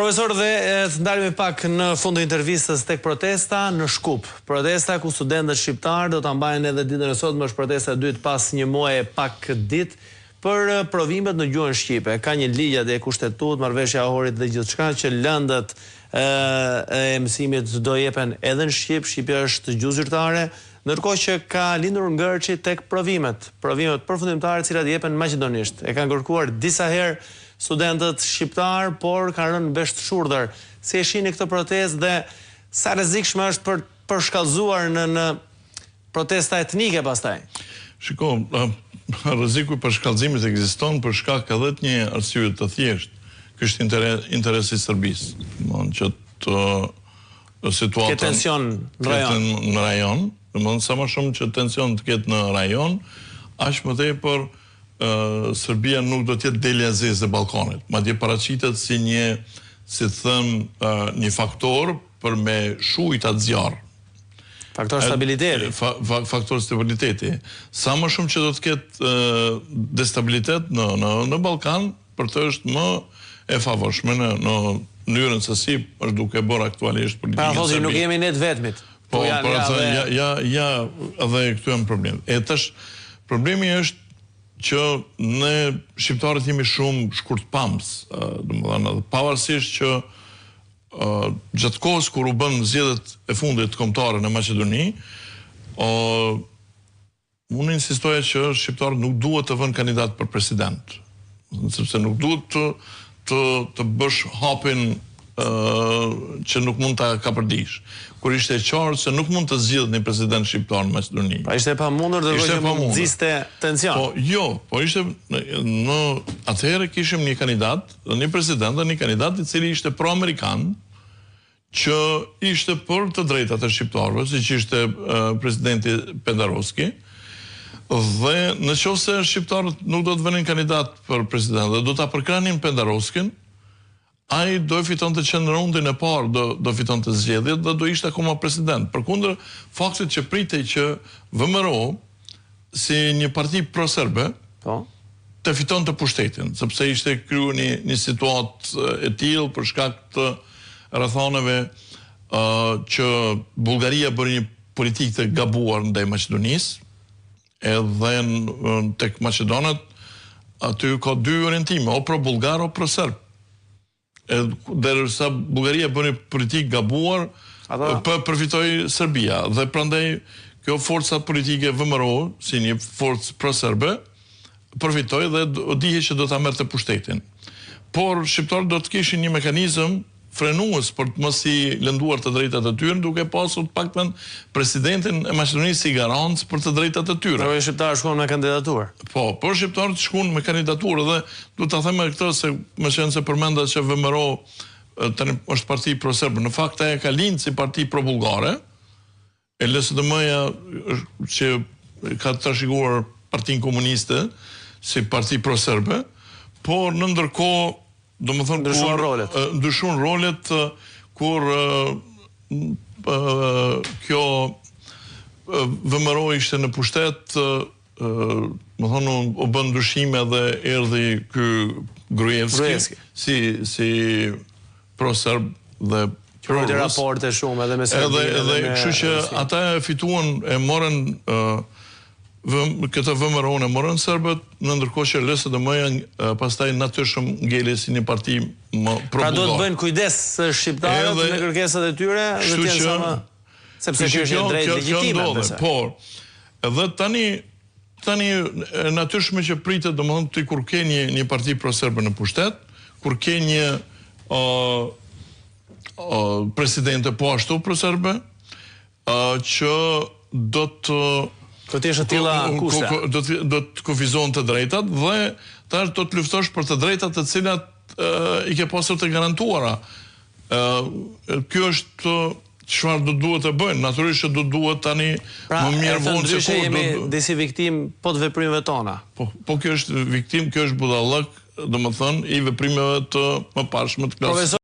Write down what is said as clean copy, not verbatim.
Profesor, dhe të ndalemi pak në fund të intervistës tek protesta në Shkup. Protesta ku studentët shqiptarë do ta mbajnë edhe ditën e sotme, është protesta e dytë pas një muaji e pak ditë për provimet në gjuhën shqipe. Ka një ligj atje kushtetuar, marrëveshja e orit dhe gjithçka që lëndët e mësimit do jepen edhe në shqip. Shqipja është gjuhë zyrtare, ndërkohë që ka lindur ngërçi tek provimet përfundimtare, të cilat jepen maqedonisht. E kanë kërkuar disa herë studentët shqiptar, por kanë rënë mbesh të shurdhër. Si e shihni këtë protestë dhe sa rrezikshme është për shkallëzuar në protesta etnike pastaj? Shiko, rreziku i përshkallëzimit ekziston për shkak edhe të një arsye të thjeshtë. Ky është interesi i Serbisë. Domthonë që të situata ke tension në rajon, domthonë sa më shumë që tension të ketë në rajon, aq më tepër Serbia nuk do të jetë deli azez e Ballkanit. Madje paraqitet si një faktor për me shujt atë zjarr. Faktor stabiliteti. Faktor stabiliteti. Sa më shumë që do të ketë destabilitet në Ballkan, për të është më e favorshme në mënyrën se si është duke bërë aktualisht politika. Pra thotë nuk jemi ne të vetmit. Po, ja, edhe këtu janë problem. E tash problemi është që ne shqiptarët jemi shumë shkurtpamës, domethënë edhe pavarësisht që gjatë kohës kur u bën zgjedhjet e fundit kombëtare në Maqedoni, unë insistoja që shqiptarët nuk duhet të vënë kandidat për president, sepse nuk duhet të bësh hapin që nuk mund ta kapërdish. Kur ishte qartë se nuk mund të zgjidhet një president shqiptar në Maqedoni. Pra ishte e pamundur dhe nxiste tension. Po jo, po ishte në atëherë kishim një kandidat, një president dhe një kandidat i cili ishte pro-amerikan, që ishte për të drejtat e shqiptarëve, siç ishte presidenti Pendarovski. Dhe në qoftë se shqiptarët nuk do të vënin kandidat për president dhe do ta përkranin Pendarovskin, ai do e fiton të qendrondin e parë, do fiton të zgjedhjet dhe do ishte akoma president. Përkundër faktit që pritej që VMRO, si një parti pro-serbe, të fiton të pushtetin, sepse ishte kryer një situatë e tillë për shkak të rrethonave që Bullgaria bëri një politikë të gabuar ndaj Maqedonisë, edhe tek maqedonët aty ka dy orientime, o pro-bullgar o pro-serb. Derisa Bullgaria bëri politikë gabuar, përfitoi Serbia dhe prandaj kjo forca politike VMRO, si një forcë pro-serbe, përfitoi dhe dihet që do ta merrte pushtetin. Por shqiptarët do të kishin një mekanizëm frenues për të mos i lënduar të drejtat e tyre, duke pasur të paktën presidentin e Maqedonisë si garancë për të drejtat e tyre. Por shqiptarët shkuan me kandidaturë. Po, por shqiptarët shkuan me kandidaturë dhe duhet ta them këtë se më qenë se përmenda që VMRO tani është parti pro-serb. Në fakt ajo ka lindë si parti pro-bullgare. LSDM-ja që ka trashëguar Partinë Komuniste si parti pro-serbe, por në ndërkohë domethënë ndryshuan rolet kur kjo VMRO ishte në pushtet, domethënë u bën ndryshime dhe erdhi ky Gruevski si pro-serb dhe pro-rus. Raporte shumë edhe me Serbinë. Edhe kështu që ata e fituan, e morën këtë VMRO-n e morën serbët, në ndërkohë që LSDM-ja pastaj natyrshëm ngeli si një parti më pro-bullgar. Pra do të bëjnë kujdes shqiptarët me kërkesat e tyre dhe të jenë sa më, sepse kjo është një drejtë legjitime. Por, edhe tani natyrshme që pritet, domethënë kur ke një parti pro-serbe në pushtet, kur ke një presidente po ashtu pro-serbe, që do të do të kufizohen të drejtat dhe tash do të luftosh për të drejtat të cilat i ke pasur të garantuara. Kjo është çfarë do duhet të bëjnë. Natyrisht që do duhet tani më mirë vonë se kur jemi disi viktim po të veprimeve tona. Po kjo është viktim, kjo është budallëk, domethënë i veprimeve të mëparshme të klasës.